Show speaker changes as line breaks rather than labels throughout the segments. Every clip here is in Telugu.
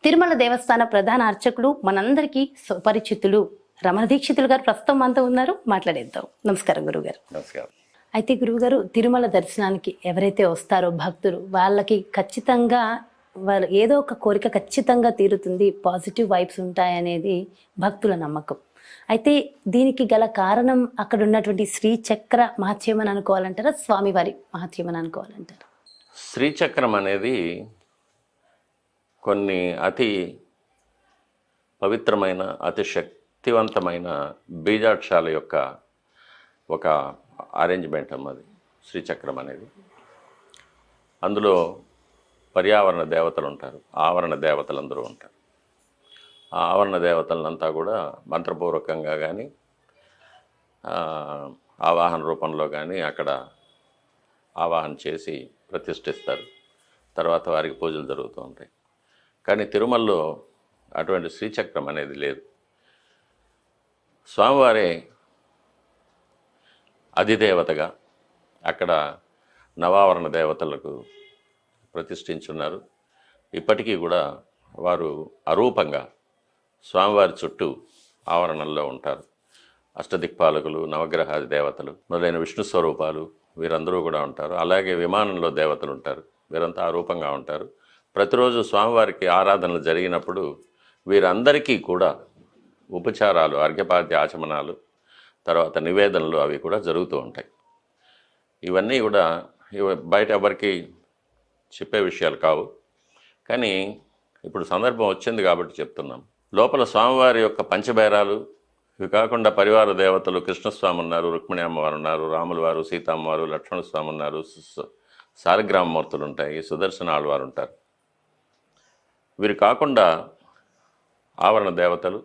తిరుమల దేవస్థాన ప్రధాన అర్చకులు మనందరికీ సుపరిచితులు రమణ దీక్షితులు గారు ప్రస్తుతం మనతో ఉన్నారు. మాట్లాడేద్దాం. నమస్కారం గురుగారు.
నమస్కారం.
అయితే గురువుగారు, తిరుమల దర్శనానికి ఎవరైతే వస్తారో భక్తులు, వాళ్ళకి ఖచ్చితంగా వాళ్ళు ఏదో ఒక కోరిక ఖచ్చితంగా తీరుతుంది, పాజిటివ్ వైబ్స్ ఉంటాయనేది భక్తుల నమ్మకం. అయితే దీనికి గల కారణం అక్కడ ఉన్నటువంటి శ్రీచక్ర మహత్యం అని అనుకోవాలంటారా, స్వామివారి మహత్యం అని అనుకోవాలంటారా?
శ్రీచక్రం అనేది కొన్ని అతి పవిత్రమైన అతి శక్తివంతమైన బీజాక్షాల యొక్క ఒక అరేంజ్మెంట్ అన్నది శ్రీచక్రం అనేది. అందులో పర్యావరణ దేవతలు ఉంటారు, ఆవరణ దేవతలు అందరూ ఉంటారు. ఆ ఆవరణ దేవతలంతా కూడా మంత్రపూర్వకంగా కానీ ఆవాహన రూపంలో కానీ అక్కడ ఆవాహన చేసి ప్రతిష్ఠిస్తారు. తర్వాత వారికి పూజలు జరుగుతూ ఉంటాయి. కానీ తిరుమలలో అటువంటి శ్రీచక్రం అనేది లేదు. స్వామివారే అధిదేవతగా అక్కడ నవావరణ దేవతలకు ప్రతిష్ఠించున్నారు. ఇప్పటికీ కూడా వారు అరూపంగా స్వామివారి చుట్టూ ఆవరణల్లో ఉంటారు. అష్టదిక్పాలకులు, నవగ్రహాది దేవతలు మొదలైన విష్ణు స్వరూపాలు వీరందరూ కూడా ఉంటారు. అలాగే విమానంలో దేవతలు ఉంటారు, వీరంతా అరూపంగా ఉంటారు. ప్రతిరోజు స్వామివారికి ఆరాధనలు జరిగినప్పుడు వీరందరికీ కూడా ఉపచారాలు, అర్ఘ్యపాద్య ఆచమనాలు, తర్వాత నివేదనలు అవి కూడా జరుగుతూ ఉంటాయి. ఇవన్నీ కూడా బయట ఎవరికి చెప్పే విషయాలు కావు. కానీ ఇప్పుడు సందర్భం వచ్చింది కాబట్టి చెప్తున్నాం. లోపల స్వామివారి యొక్క పంచబేరాలు, ఇవి కాకుండా పరివార దేవతలు కృష్ణస్వామి ఉన్నారు, రుక్మిణి అమ్మవారు ఉన్నారు, రాముల వారు, సీతమ్మవారు, లక్ష్మణస్వామి ఉన్నారు, సారగ్రామమూర్తులు ఉంటాయి, సుదర్శన ఆళ్వారు ఉంటారు. వీరు కాకుండా ఆవరణ దేవతలు,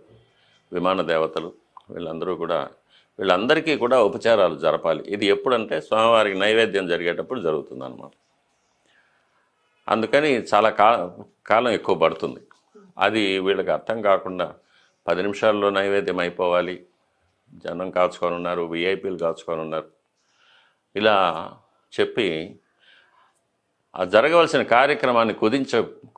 విమాన దేవతలు, వీళ్ళందరికీ కూడా ఉపచారాలు జరపాలి. ఇది ఎప్పుడంటే స్వామివారికి నైవేద్యం జరిగేటప్పుడు జరుగుతుంది అన్నమాట. అందుకని చాలా కాలం ఎక్కువ పడుతుంది. అది వీళ్ళకి అర్థం కాకుండా 10 నిమిషాల్లో నైవేద్యం అయిపోవాలి, జనం కాచుకొని ఉన్నారు, విఐపీలు కాచుకొని ఉన్నారు, ఇలా చెప్పి ఆ జరగవలసిన కార్యక్రమాన్ని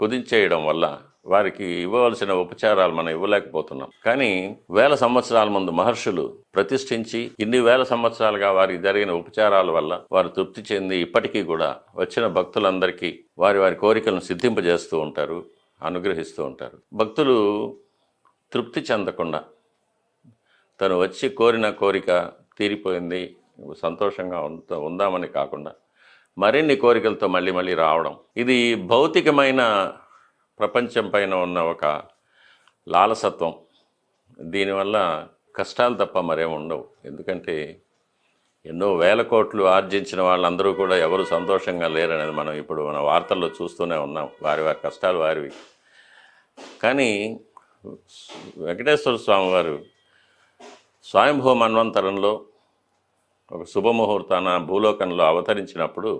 కుదించేయడం వల్ల వారికి ఇవ్వవలసిన ఉపచారాలు మనం ఇవ్వలేకపోతున్నాం. కానీ వేల సంవత్సరాల ముందు మహర్షులు ప్రతిష్ఠించి ఇన్ని వేల సంవత్సరాలుగా వారికి జరిగిన ఉపచారాల వల్ల వారు తృప్తి చెంది ఇప్పటికీ కూడా వచ్చిన భక్తులందరికీ వారి వారి కోరికలను సిద్ధింపజేస్తూ ఉంటారు, అనుగ్రహిస్తూ ఉంటారు. భక్తులు తృప్తి చెందకుండా తను వచ్చి కోరిన కోరిక తీరిపోయింది, సంతోషంగా ఉందామని కాకుండా మరిన్ని కోరికలతో మళ్ళీ మళ్ళీ రావడం, ఇది భౌతికమైన ప్రపంచం పైన ఉన్న ఒక లాలసత్వం. దీనివల్ల కష్టాలు తప్ప మరేం ఉండవు. ఎందుకంటే ఎన్నో వేల కోట్లు ఆర్జించిన వాళ్ళందరూ కూడా ఎవరు సంతోషంగా లేరనేది మనం ఇప్పుడు మన వార్తల్లో చూస్తూనే ఉన్నాం. వారి వారి కష్టాలు వారివి. కానీ వెంకటేశ్వర స్వామి వారు స్వయంభూ మన్వంతరంలో ఒక శుభముహూర్తాన భూలోకంలో అవతరించినప్పుడు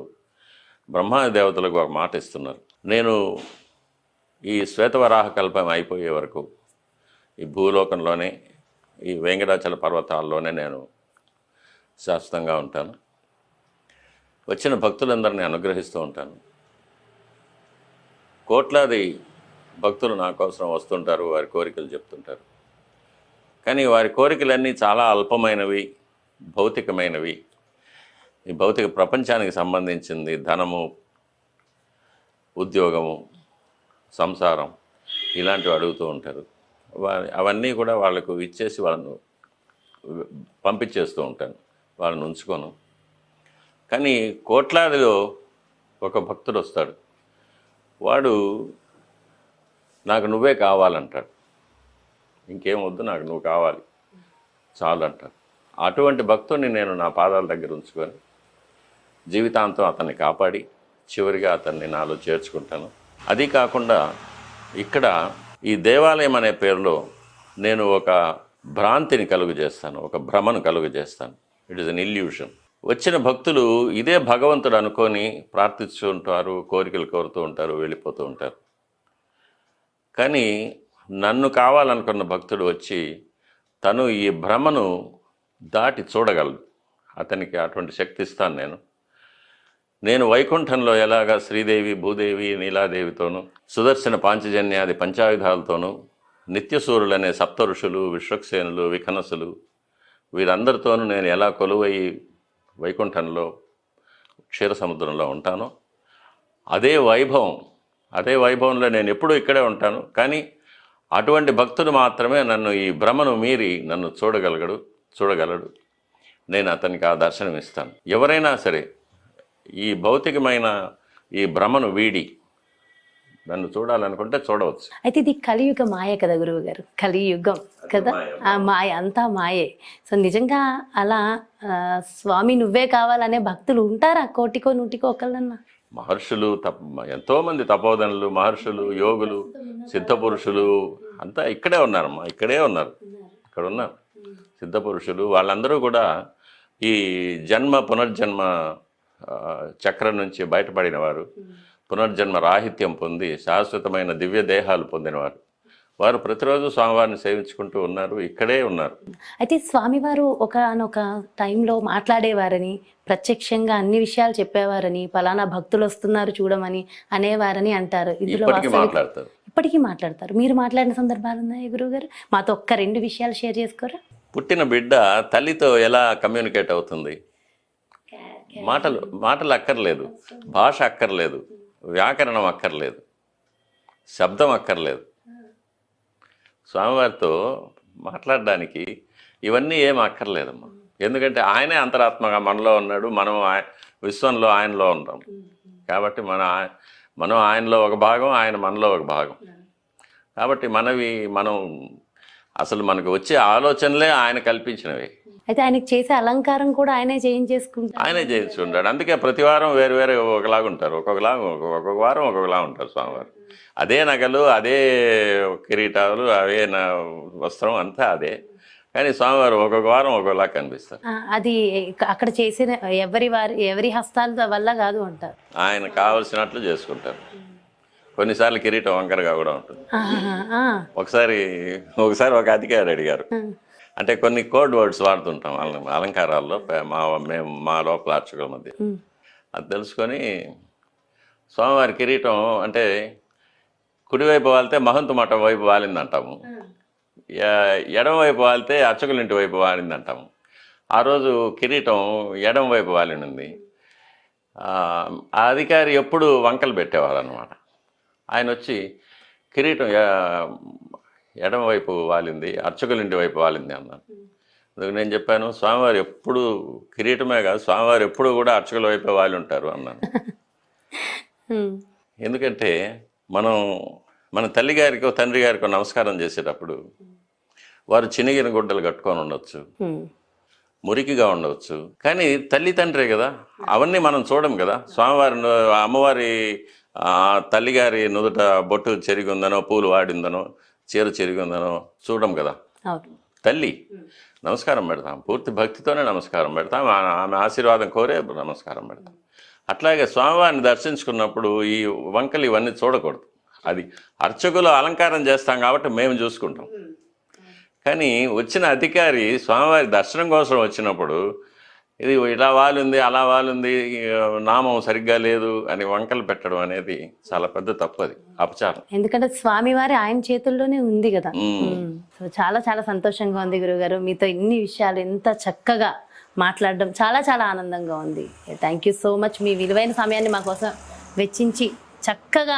బ్రహ్మాది దేవతలకు ఒక మాట ఇస్తున్నారు. నేను ఈ శ్వేతవరాహ కల్పం అయిపోయే వరకు ఈ భూలోకంలోనే, ఈ వెంకటాచల పర్వతాల్లోనే నేను శాశ్వతంగా ఉంటాను. వచ్చిన భక్తులందరినీ అనుగ్రహిస్తూ ఉంటాను. కోట్లాది భక్తులు నా కోసం వస్తుంటారు, వారి కోరికలు చెప్తుంటారు. కానీ వారి కోరికలన్నీ చాలా అల్పమైనవి, భౌతికమైనవి. ఈ భౌతిక ప్రపంచానికి సంబంధించింది ధనము, ఉద్యోగము, సంసారం ఇలాంటివి అడుగుతూ ఉంటారు. అవన్నీ కూడా వాళ్ళకు ఇచ్చేసి వాళ్ళను పంపించేస్తూ ఉంటాను, వాళ్ళని ఉంచుకోను. కానీ కోట్లాదిలో ఒక భక్తుడు వస్తాడు, వాడు నాకు నువ్వే కావాలంటాడు, ఇంకేం వద్దు, నాకు నువ్వు కావాలి చాలు అంటాడు. అటువంటి భక్తుడిని నేను నా పాదాల దగ్గర ఉంచుకొని జీవితాంతం అతన్ని కాపాడి చివరిగా అతన్ని నాలో చేర్చుకుంటాను. అది కాకుండా ఇక్కడ ఈ దేవాలయం అనే పేరులో నేను ఒక భ్రాంతిని కలుగు చేస్తాను, ఒక భ్రమను కలుగు చేస్తాను. It is an illusion. వచ్చిన భక్తులు ఇదే భగవంతుడు అనుకొని ప్రార్థిస్తూ ఉంటారు, కోరికలు కోరుతూ ఉంటారు, వెళ్ళిపోతూ ఉంటారు. కానీ నన్ను కావాలనుకున్న భక్తుడు వచ్చి తను ఈ భ్రమను దాటి చూడగలడు. అతనికి అటువంటి శక్తి ఇస్తాను నేను. నేను వైకుంఠంలో ఎలాగా శ్రీదేవి భూదేవి నీలాదేవితోనూ సుదర్శన పాంచజన్యాది పంచాయుధాలతోనూ నిత్యసూరులనే సప్త ఋషులు విశ్వక్సేనులు విఖనసులు వీరందరితోనూ నేను ఎలా కొలువై వైకుంఠంలో క్షీర సముద్రంలో ఉంటానో అదే వైభవంలో నేను ఎప్పుడూ ఇక్కడే ఉంటాను. కానీ అటువంటి భక్తుడు మాత్రమే నన్ను ఈ భ్రమను మీరి నన్ను చూడగలడు. నేను అతనికి ఆ దర్శనం ఇస్తాను. ఎవరైనా సరే ఈ భౌతికమైన ఈ భ్రమను వీడి నన్ను చూడాలనుకుంటే చూడవచ్చు.
అయితే ఇది కలియుగ మాయ కదా గురువు గారు, కలియుగం కదా, ఆ మాయ అంతా మాయే. సో నిజంగా అలా స్వామి నువ్వే కావాలనే భక్తులు ఉంటారా? కోటికో నూటికో ఒకళ్ళన్నా?
మహర్షులు ఎంతోమంది తపోధనులు, మహర్షులు, యోగులు, సిద్ధపురుషులు అంతా ఇక్కడే ఉన్నారమ్మా, ఇక్కడ ఉన్నారు సిద్ధపురుషులు. వాళ్ళందరూ కూడా ఈ పునర్జన్మ చక్రం నుంచి బయటపడిన వారు, పునర్జన్మ రాహిత్యం పొంది శాశ్వతమైన దివ్య దేహాలు పొందినవారు. వారు ప్రతిరోజు స్వామివారిని సేవించుకుంటూ ఉన్నారు, ఇక్కడే ఉన్నారు.
అయితే స్వామివారు ఒకనొక టైంలో మాట్లాడేవారని, ప్రత్యక్షంగా అన్ని విషయాలు చెప్పేవారని, పలానా భక్తులు వస్తున్నారు చూడమని అనేవారని అంటారు. ఇందులో ఇప్పటికీ మాట్లాడతారు. మీరు మాట్లాడిన సందర్భాలు ఉన్నాయా గురువు గారు? మాతో ఒక్క 2 విషయాలు షేర్ చేసుకోరా?
పుట్టిన బిడ్డ తల్లితో ఎలా కమ్యూనికేట్ అవుతుంది? మాటలు అక్కర్లేదు, భాష అక్కర్లేదు, వ్యాకరణం అక్కర్లేదు, శబ్దం అక్కర్లేదు. స్వామివారితో మాట్లాడడానికి ఇవన్నీ ఏం అక్కర్లేదమ్మా. ఎందుకంటే ఆయనే అంతరాత్మగా మనలో ఉన్నాడు, మనం విశ్వంలో ఆయనలో ఉన్నాం. కాబట్టి మనం ఆయనలో ఒక భాగం, ఆయన మనలో ఒక భాగం. కాబట్టి మనం అసలు మనకు వచ్చే ఆలోచనలే ఆయన కల్పించినవి.
అయితే ఆయనకి చేసే అలంకారం కూడా ఆయనే
చేయించుకుంటాడు. అందుకే ప్రతి వారం వేరు ఒకలాగా ఉంటారు, ఒక్కొక్క వారం ఒక్కొక్కలా ఉంటారు స్వామివారు. అదే నగలు, అదే కిరీటాలు, అవే వస్త్రం అంతా అదే. కానీ స్వామివారు ఒక్కొక్క వారం ఒక్కొక్కలా కనిపిస్తారు.
అది అక్కడ చేసిన ఎవరి హస్తాల వల్ల కాదు అంటారు.
ఆయన కావలసినట్లు చేసుకుంటారు. కొన్నిసార్లు కిరీటం వంకరగా కూడా ఉంటుంది. ఒకసారి ఒక అధికారి అడిగారు, అంటే కొన్ని కోడ్ వర్డ్స్ వాడుతుంటాం అలంకారాల్లో మేము మా లోపల అర్చకుల మధ్య. అది తెలుసుకొని స్వామివారి కిరీటం అంటే కుడివైపు వాలితే మహంతు మఠం వైపు వాలింది అంటాము, ఎడమ వైపు వాలితే అర్చకుల ఇంటి వైపు వాలింది అంటాము. ఆ రోజు కిరీటం ఎడమ వైపు వాలినుంది. ఆ అధికారి ఎప్పుడు వంకలు పెట్టేవారు అనమాట. ఆయన వచ్చి కిరీటం ఎడమ వైపు వాలింది, అర్చకుల ఇంటి వైపు వాలింది అన్నాను. అందుకు నేను చెప్పాను, స్వామివారు ఎప్పుడు కిరీటమే కాదు, స్వామివారు ఎప్పుడు కూడా అర్చకుల వైపే వాలి ఉంటారు అన్నాను. ఎందుకంటే మన తల్లిగారికో తండ్రి గారికో నమస్కారం చేసేటప్పుడు వారు చినిగిన గుడ్డలు కట్టుకొని ఉండొచ్చు, మురికిగా ఉండవచ్చు, కానీ తల్లి తండ్రే కదా, అవన్నీ మనం చూడం కదా. స్వామివారి అమ్మవారి తల్లిగారి నుదుట బొట్టు చెరిగి ఉందనో, పూలు వాడిందనో, చీర చెరిగి ఉందనో చూడం కదా. తల్లి నమస్కారం పెడతాం, పూర్తి భక్తితోనే నమస్కారం పెడతాం, ఆమె ఆశీర్వాదం కోరే నమస్కారం పెడతాం. అట్లాగే స్వామివారిని దర్శించుకున్నప్పుడు ఈ వంకలు ఇవన్నీ చూడకూడదు. అది అర్చకులు అలంకారం చేస్తాం కాబట్టి మేము చూసుకుంటాం. కానీ వచ్చిన అధికారి స్వామివారి దర్శనం కోసం వచ్చినప్పుడు ఇది ఇలా వాలుంది, అలా వాలుంది, నామం సరిగ్గా లేదు అని వంకలు పెట్టడం అనేది చాలా పెద్ద తప్పు, అది అపచారం.
ఎందుకంటే స్వామివారి ఆయన చేతుల్లోనే ఉంది కదా. సో చాలా చాలా సంతోషంగా ఉంది గురుగారు, మీతో ఇన్ని విషయాలు ఎంత చక్కగా మాట్లాడడం చాలా చాలా ఆనందంగా ఉంది. Thank you so much. మీ విలువైన సమయాన్ని మా కోసం వెచ్చించి చక్కగా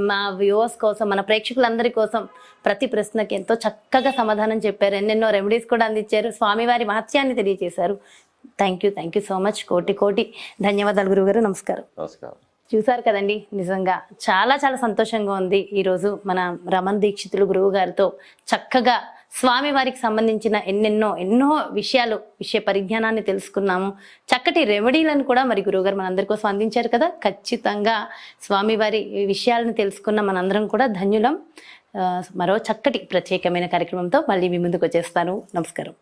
మా వ్యూవర్స్ కోసం, మన ప్రేక్షకులందరి కోసం ప్రతి ప్రశ్నకి ఎంతో చక్కగా సమాధానం చెప్పారు. ఎన్నెన్నో రెమెడీస్ కూడా అందించారు, స్వామివారి మహత్యాన్ని తెలియజేశారు. Thank you so much. కోటి ధన్యవాదాలు గురుగారు. నమస్కారం. చూసారు కదండి, నిజంగా చాలా చాలా సంతోషంగా ఉంది. ఈరోజు మన రమణ దీక్షితులు గురువు గారితో చక్కగా స్వామివారికి సంబంధించిన ఎన్నో విషయ పరిజ్ఞానాన్ని తెలుసుకున్నాము. చక్కటి రెమెడీలను కూడా మరి గురువుగారు మనందరి కోసం అందించారు కదా. ఖచ్చితంగా స్వామివారి విషయాలను తెలుసుకున్న మనందరం కూడా ధన్యులం. మరో చక్కటి ప్రత్యేకమైన కార్యక్రమంతో మళ్ళీ మీ ముందుకు వచ్చేస్తాను. నమస్కారం.